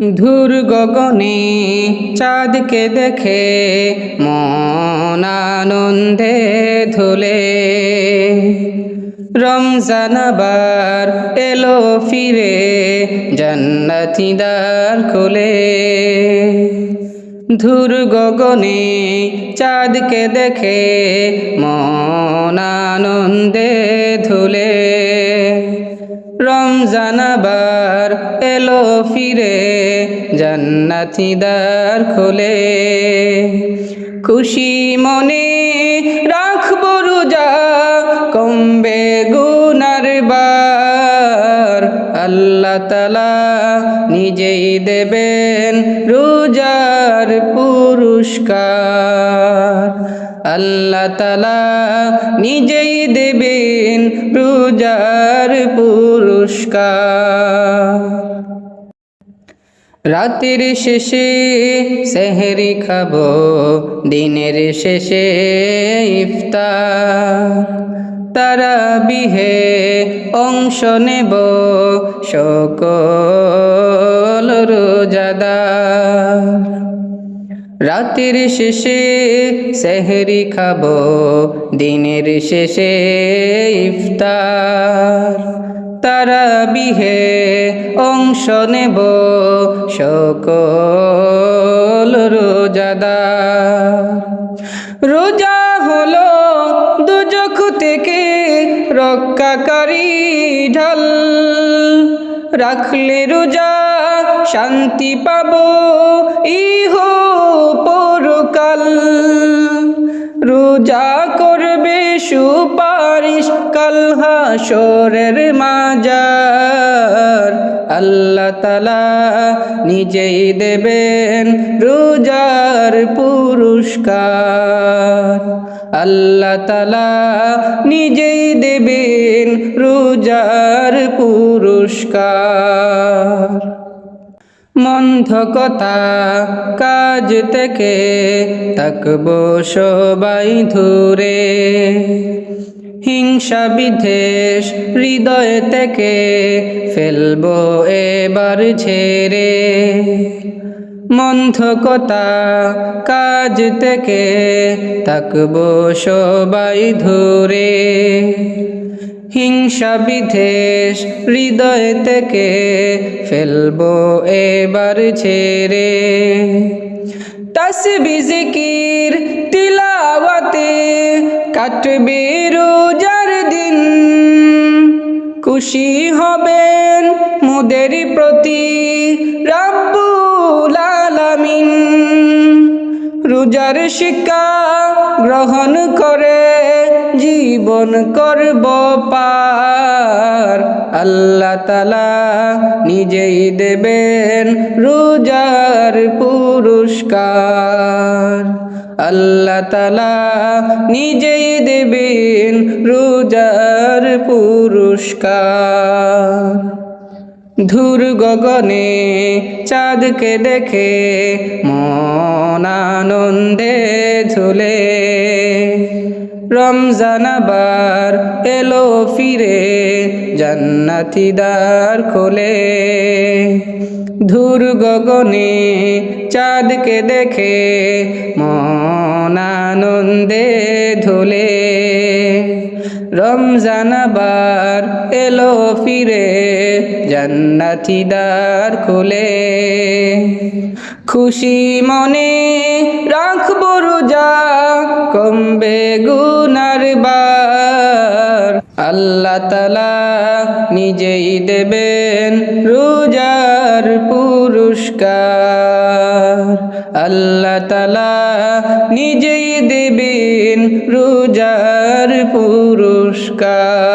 ধূর গগনে চাঁদকে দেখে মন আনন্দে ধুলে। রমজান আবার এলো ফিরে, জান্নাতি দ্বার খুলে। ধূর গগনে চাঁদকে দেখে মন আনন্দে ধুলে। রমজান আবার এলো ফিরে, জান্নাতি দ্বার খুলে। খুশি মনে রাখবো রোজা, কমবে গুনার বার। আল্লাহ তাআলা নিজেই দেবেন রোজার পুরস্কার। আল্লাহ তাআলা নিজেই দেবেন রোজার পুরস্কার। রাতের শেষে সেহরি খাবো, দিনের শেষে ইফতার। তারাবিহে অংশ নেব সকল রোজাদার। রাতের শেষে সেহরি খাবো, দিনের শেষে ইফতার। তারাবিহে অংশ নেব সকল রোজাদার। রোজা হলো দুজখ থেকে রক্ষাকারী ঢাল। রাখলে রোজা শান্তি পাবো ইহ পরকাল। রোজা করবে সুপারিশ কাল হাশরের মাজার। আল্লাহ তাআলা নিজেই দেবেন রোজার পুরস্কার। আল্লাহ তাআলা নিজেই দেবেন রোজার পুরস্কার। মন্দ কথা কাজ থেকে থাকবো সবাই দূরে। হিংসা বিদ্বেষ হৃদয় থেকে ফেলবো এবার ঝেড়ে। মন্দ কথা কাজ থেকে থাকবো সবাই দূরে। হিংসা বিদ্বেষ হৃদয় থেকে ফেলবো এবার ছেড়ে। তাসবিহ জিকির তিলাওয়াতে কাটবে রোজার দিন। খুশি হবেন মোদের প্রতি রব্বুল আলামিন। রোজার শিক্ষা গ্রহণ করে জীবন করব পার। আল্লাহ তাআলা নিজেই দেবেন রোজার পুরস্কার। আল্লাহ তাআলা নিজেই দেবেন রোজার পুরস্কার। ধূর গগনে চাঁদকে দেখে মন আনন্দে ঝুলে। রমজান আবার এলো ফিরে, জান্নাতি দ্বার খোলে। ধূর গগনে চাঁদকে দেখে মন আনন্দে ধুলে। রমজান আবার এলো ফিরে, জান্নাতি দ্বার খোলে। খুশি মনে রাখবো রোজা, কমবে গুনার বার। আল্লাহ তাআলা নিজেই দেবেন রোজার পুরস্কার। আল্লাহ তাআলা নিজেই দেবেন রোজার পুরস্কার।